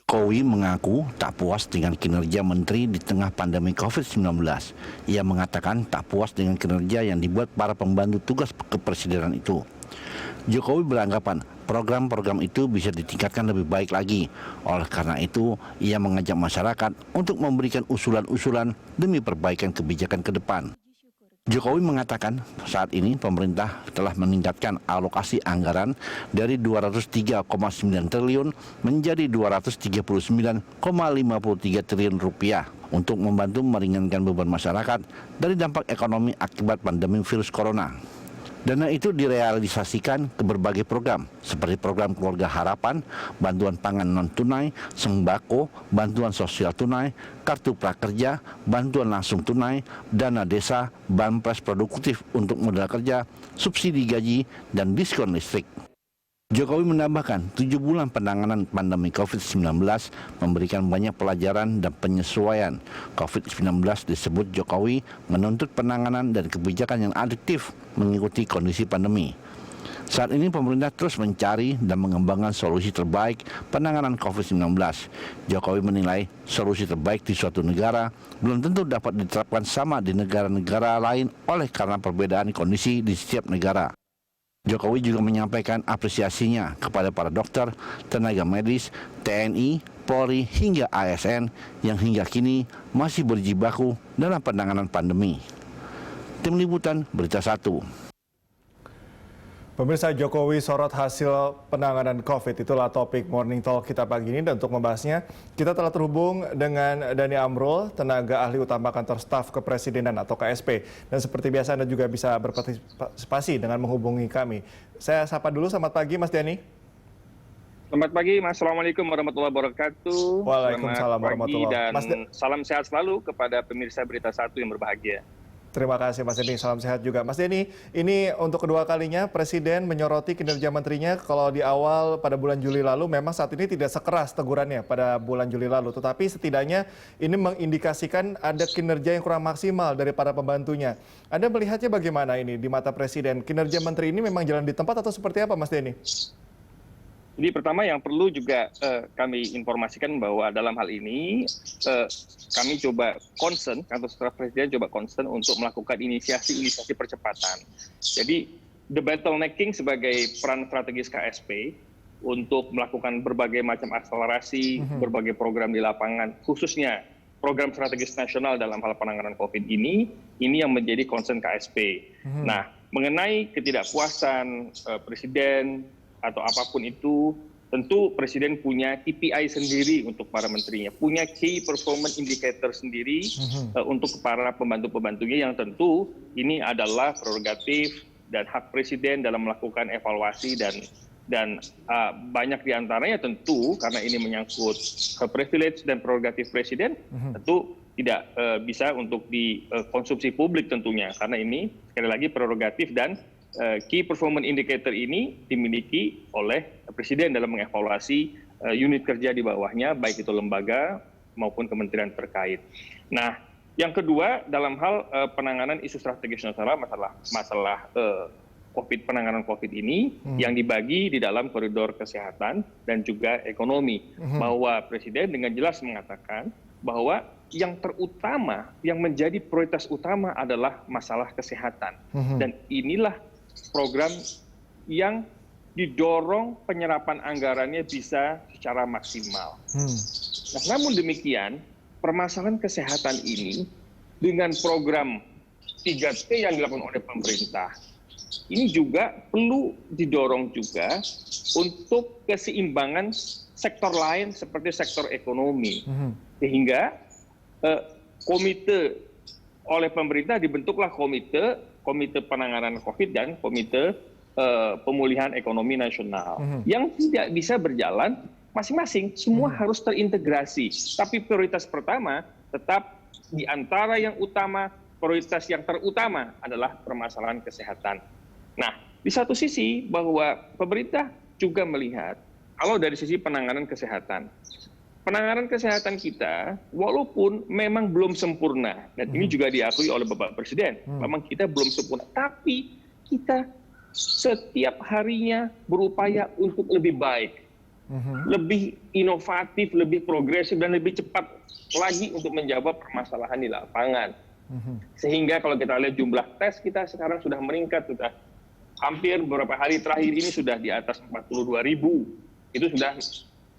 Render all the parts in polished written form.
Jokowi mengaku tak puas dengan kinerja menteri di tengah pandemi COVID-19. Ia mengatakan tak puas dengan kinerja yang dibuat para pembantu tugas kepresidenan itu. Jokowi beranggapan program-program itu bisa ditingkatkan lebih baik lagi. Oleh karena itu, ia mengajak masyarakat untuk memberikan usulan-usulan demi perbaikan kebijakan ke depan. Jokowi mengatakan saat ini pemerintah telah meningkatkan alokasi anggaran dari 203,9 triliun menjadi 239,53 triliun rupiah untuk membantu meringankan beban masyarakat dari dampak ekonomi akibat pandemi virus corona. Dana itu direalisasikan ke berbagai program, seperti program Keluarga Harapan, bantuan pangan non-tunai, sembako, bantuan sosial tunai, kartu prakerja, bantuan langsung tunai, dana desa, banpres produktif untuk modal kerja, subsidi gaji, dan diskon listrik. Jokowi menambahkan 7 bulan penanganan pandemi COVID-19 memberikan banyak pelajaran dan penyesuaian. COVID-19 disebut Jokowi menuntut penanganan dan kebijakan yang adaptif mengikuti kondisi pandemi. Saat ini pemerintah terus mencari dan mengembangkan solusi terbaik penanganan COVID-19. Jokowi menilai solusi terbaik di suatu negara belum tentu dapat diterapkan sama di negara-negara lain oleh karena perbedaan kondisi di setiap negara. Jokowi juga menyampaikan apresiasinya kepada para dokter, tenaga medis, TNI, Polri hingga ASN yang hingga kini masih berjibaku dalam penanganan pandemi. Tim Liputan Berita 1. Pemirsa, Jokowi sorot hasil penanganan COVID. Itulah topik Morning Talk kita pagi ini. Dan untuk membahasnya, kita telah terhubung dengan Dhani Amrul, tenaga ahli utama kantor staf kepresidenan atau KSP. Dan seperti biasa Anda juga bisa berpartisipasi dengan menghubungi kami. Saya sapa dulu, selamat pagi Mas Dhani. Selamat pagi Mas, Assalamualaikum warahmatullahi wabarakatuh. Waalaikumsalam warahmatullahi wabarakatuh. Dan salam sehat selalu kepada pemirsa Berita 1 yang berbahagia. Terima kasih Mas Dhani, salam sehat juga. Mas Dhani, ini untuk kedua kalinya Presiden menyoroti kinerja menterinya. Kalau di awal pada bulan Juli lalu memang saat ini tidak sekeras tegurannya pada bulan Juli lalu. Tetapi setidaknya ini mengindikasikan ada kinerja yang kurang maksimal dari para pembantunya. Anda melihatnya bagaimana ini di mata Presiden? Kinerja menteri ini memang jalan di tempat atau seperti apa Mas Dhani? Jadi pertama yang perlu juga kami informasikan bahwa dalam hal ini kami coba concern, kantor staf presiden coba concern untuk melakukan inisiasi percepatan. Jadi the bottlenecking sebagai peran strategis KSP untuk melakukan berbagai macam akselerasi, berbagai program di lapangan, khususnya program strategis nasional dalam hal penanganan COVID ini yang menjadi concern KSP. Nah, mengenai ketidakpuasan presiden atau apapun itu, tentu Presiden punya KPI sendiri untuk para menterinya, punya key performance indicator sendiri untuk para pembantu-pembantunya yang tentu ini adalah prerogatif dan hak Presiden dalam melakukan evaluasi dan banyak diantaranya tentu karena ini menyangkut privilege dan prerogatif Presiden, tentu tidak bisa untuk dikonsumsi publik tentunya karena ini sekali lagi prerogatif dan key performance indicator ini dimiliki oleh Presiden dalam mengevaluasi unit kerja di bawahnya, baik itu lembaga maupun kementerian terkait. Nah, yang kedua dalam hal penanganan isu strategis nasional masalah penanganan COVID ini yang dibagi di dalam koridor kesehatan dan juga ekonomi, bahwa Presiden dengan jelas mengatakan bahwa yang terutama, yang menjadi prioritas utama adalah masalah kesehatan, dan inilah program yang didorong penyerapan anggarannya bisa secara maksimal. Nah, namun demikian, permasalahan kesehatan ini dengan program 3T yang dilakukan oleh pemerintah, ini juga perlu didorong juga untuk keseimbangan sektor lain seperti sektor ekonomi. Sehingga komite oleh pemerintah dibentuklah komite penanganan COVID dan komite pemulihan ekonomi nasional yang tidak bisa berjalan masing-masing, semua harus terintegrasi. Tapi prioritas pertama tetap di antara yang utama, prioritas yang terutama adalah permasalahan kesehatan. Nah, di satu sisi bahwa pemerintah juga melihat kalau dari sisi penanganan kesehatan kita walaupun memang belum sempurna, dan ini juga diakui oleh Bapak Presiden, memang kita belum sempurna, tapi kita setiap harinya berupaya untuk lebih baik. lebih inovatif, lebih progresif, dan lebih cepat lagi untuk menjawab permasalahan di lapangan. Sehingga kalau kita lihat jumlah tes kita sekarang sudah meningkat, sudah hampir beberapa hari terakhir ini sudah di atas 42.000. Itu sudah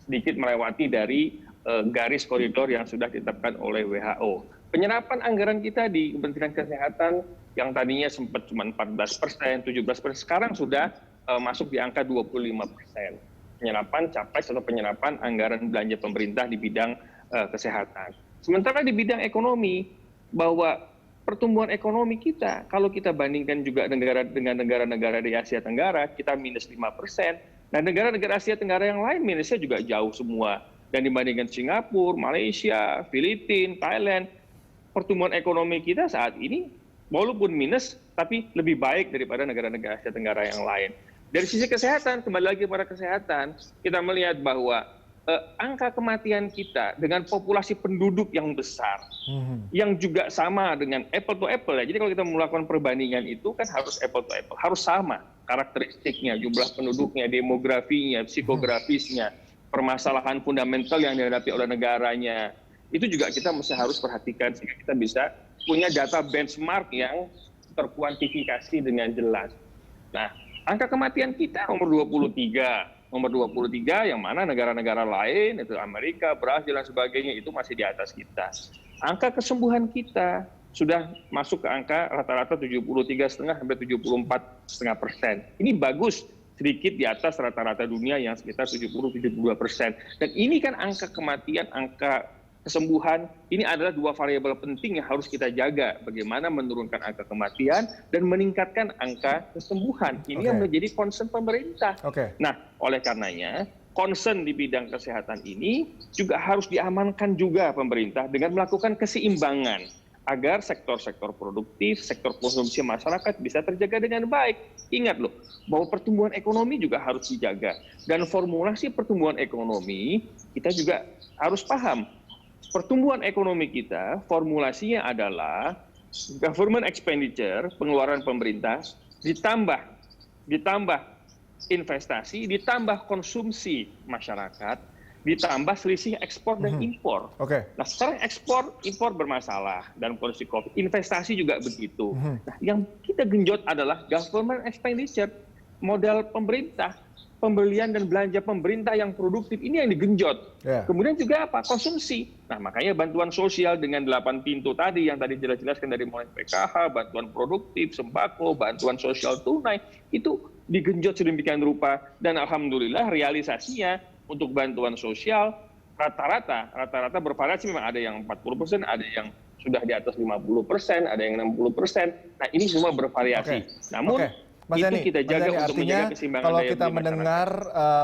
sedikit melewati dari garis koridor yang sudah ditetapkan oleh WHO. Penyerapan anggaran kita di Kementerian Kesehatan yang tadinya sempat cuma 14%, 17%, sekarang sudah masuk di angka 25%. Penyerapan capaian atau penyerapan anggaran belanja pemerintah di bidang kesehatan. Sementara di bidang ekonomi, bahwa pertumbuhan ekonomi kita, kalau kita bandingkan juga dengan negara-negara di Asia Tenggara, kita minus 5%. Nah, negara-negara Asia Tenggara yang lain minusnya juga jauh semua. Dan dibandingkan Singapura, Malaysia, Filipina, Thailand, pertumbuhan ekonomi kita saat ini walaupun minus, tapi lebih baik daripada negara-negara Asia Tenggara yang lain. Dari sisi kesehatan, kembali lagi pada kesehatan, kita melihat bahwa angka kematian kita dengan populasi penduduk yang besar, yang juga sama dengan apple to apple ya. Jadi kalau kita melakukan perbandingan itu kan harus apple to apple, harus sama karakteristiknya, jumlah penduduknya, demografinya, psikografisnya, permasalahan fundamental yang dihadapi oleh negaranya. Itu juga kita mesti harus perhatikan sehingga kita bisa punya data benchmark yang terkuantifikasi dengan jelas. Nah, angka kematian kita nomor 23 yang mana negara-negara lain, itu Amerika, Brasil, dan sebagainya, itu masih di atas kita. Angka kesembuhan kita sudah masuk ke angka rata-rata 73,5 sampai 74,5%. Ini bagus, sedikit di atas rata-rata dunia yang sekitar 70-72%. Dan ini kan angka kematian, angka kesembuhan, ini adalah dua variabel penting yang harus kita jaga. Bagaimana menurunkan angka kematian dan meningkatkan angka kesembuhan. Ini yang menjadi concern pemerintah. Nah, oleh karenanya, concern di bidang kesehatan ini juga harus diamankan juga pemerintah dengan melakukan keseimbangan agar sektor-sektor produktif, sektor konsumsi masyarakat bisa terjaga dengan baik. Ingat loh, bahwa pertumbuhan ekonomi juga harus dijaga. Dan formulasi pertumbuhan ekonomi, kita juga harus paham. Pertumbuhan ekonomi kita, formulasinya adalah government expenditure, pengeluaran pemerintah, ditambah investasi, ditambah konsumsi masyarakat, ditambah selisih ekspor dan impor. Nah, sekarang ekspor, impor bermasalah dalam kondisi COVID. Investasi juga begitu. Nah, yang kita genjot adalah government expenditure, modal pemerintah, pembelian dan belanja pemerintah yang produktif ini yang digenjot. Kemudian juga apa? Konsumsi. Nah, makanya bantuan sosial dengan 8 pintu tadi yang tadi jelas-jelaskan dari mulai PKH, bantuan produktif, sembako, bantuan sosial tunai, itu digenjot sedemikian rupa. Dan alhamdulillah realisasinya untuk bantuan sosial rata-rata bervariasi, memang ada yang 40%, ada yang sudah di atas 50%, ada yang 60%. Nah, ini semua bervariasi. Namun Mas Dhani, kita jaga untuk menjaga keseimbangan kalau daya kita beli mendengar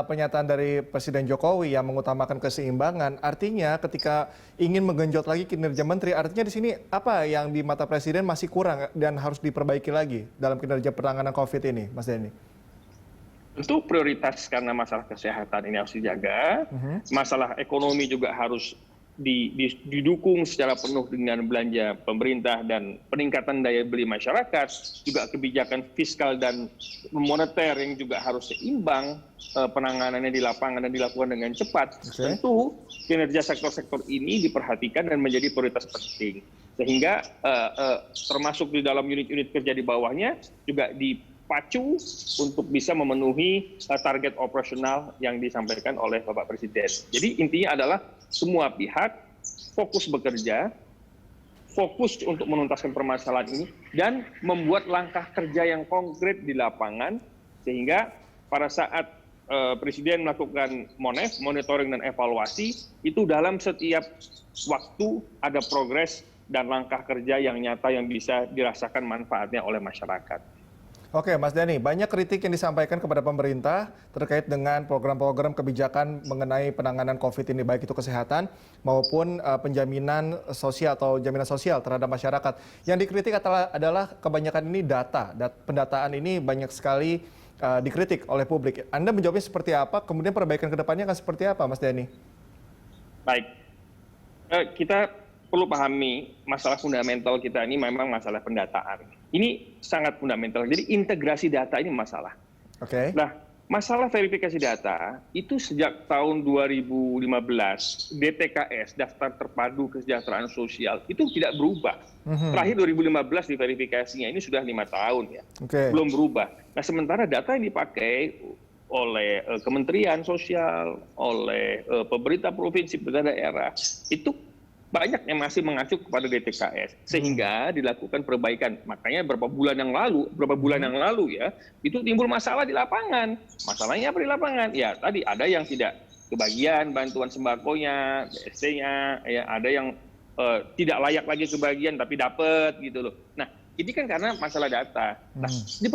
pernyataan dari Presiden Jokowi yang mengutamakan keseimbangan, artinya ketika ingin menggenjot lagi kinerja menteri, artinya di sini apa yang di mata Presiden masih kurang dan harus diperbaiki lagi dalam kinerja penanganan COVID ini, Mas Dhani? Tentu prioritas karena masalah kesehatan ini harus dijaga, masalah ekonomi juga harus didukung secara penuh dengan belanja pemerintah dan peningkatan daya beli masyarakat, juga kebijakan fiskal dan moneter yang juga harus seimbang, penanganannya di lapangan dan dilakukan dengan cepat. Tentu kinerja sektor-sektor ini diperhatikan dan menjadi prioritas penting. Sehingga termasuk di dalam unit-unit kerja di bawahnya juga dipacu untuk bisa memenuhi target operasional yang disampaikan oleh Bapak Presiden. Jadi intinya adalah semua pihak fokus bekerja, fokus untuk menuntaskan permasalahan ini, dan membuat langkah kerja yang konkret di lapangan, sehingga pada saat Presiden melakukan monitoring dan evaluasi, itu dalam setiap waktu ada progres dan langkah kerja yang nyata yang bisa dirasakan manfaatnya oleh masyarakat. Oke, Mas Dhani, banyak kritik yang disampaikan kepada pemerintah terkait dengan program-program kebijakan mengenai penanganan COVID ini, baik itu kesehatan maupun penjaminan sosial atau jaminan sosial terhadap masyarakat. Yang dikritik adalah kebanyakan ini data, pendataan ini banyak sekali dikritik oleh publik. Anda menjawabnya seperti apa? Kemudian perbaikan ke depannya akan seperti apa, Mas Dhani? Baik, kita perlu pahami masalah fundamental kita ini memang masalah pendataan. Ini sangat fundamental. Jadi integrasi data ini masalah. Nah, Masalah verifikasi data itu sejak tahun 2015 DTKS (Daftar Terpadu Kesejahteraan Sosial) itu tidak berubah. Terakhir 2015 diverifikasinya, ini sudah 5 tahun ya, belum berubah. Nah sementara data yang dipakai oleh Kementerian Sosial, oleh pemerintah provinsi, pemerintah daerah itu banyak yang masih mengacu kepada DTKS, sehingga dilakukan perbaikan. Makanya beberapa bulan yang lalu ya, itu timbul masalah di lapangan. Masalahnya apa di lapangan? Ya tadi ada yang tidak kebagian bantuan sembakonya, BST-nya, ya ada yang tidak layak lagi kebagian tapi dapat gitu loh. Nah ini kan karena masalah data. Nah, sudah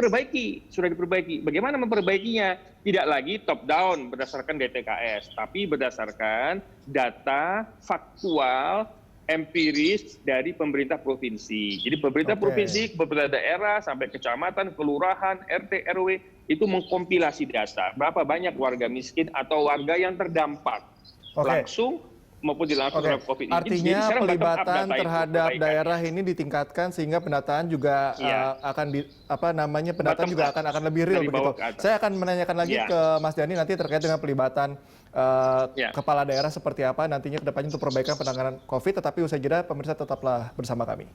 diperbaiki. Bagaimana memperbaikinya? Tidak lagi top down berdasarkan DTKS, tapi berdasarkan data faktual, empiris dari pemerintah provinsi. Jadi pemerintah provinsi, pemerintah daerah, sampai kecamatan, kelurahan, RT, RW, itu mengkompilasi data. Berapa banyak warga miskin atau warga yang terdampak langsung maupun dilakukan COVID ini. Artinya pelibatan terhadap daerah ini ditingkatkan sehingga pendataan juga pendataan juga akan lebih real begitu. Saya akan menanyakan lagi ke Mas Dhani nanti terkait dengan pelibatan kepala daerah seperti apa nantinya ke depannya untuk perbaikan penanganan COVID. Tetapi usai jeda pemirsa tetaplah bersama kami.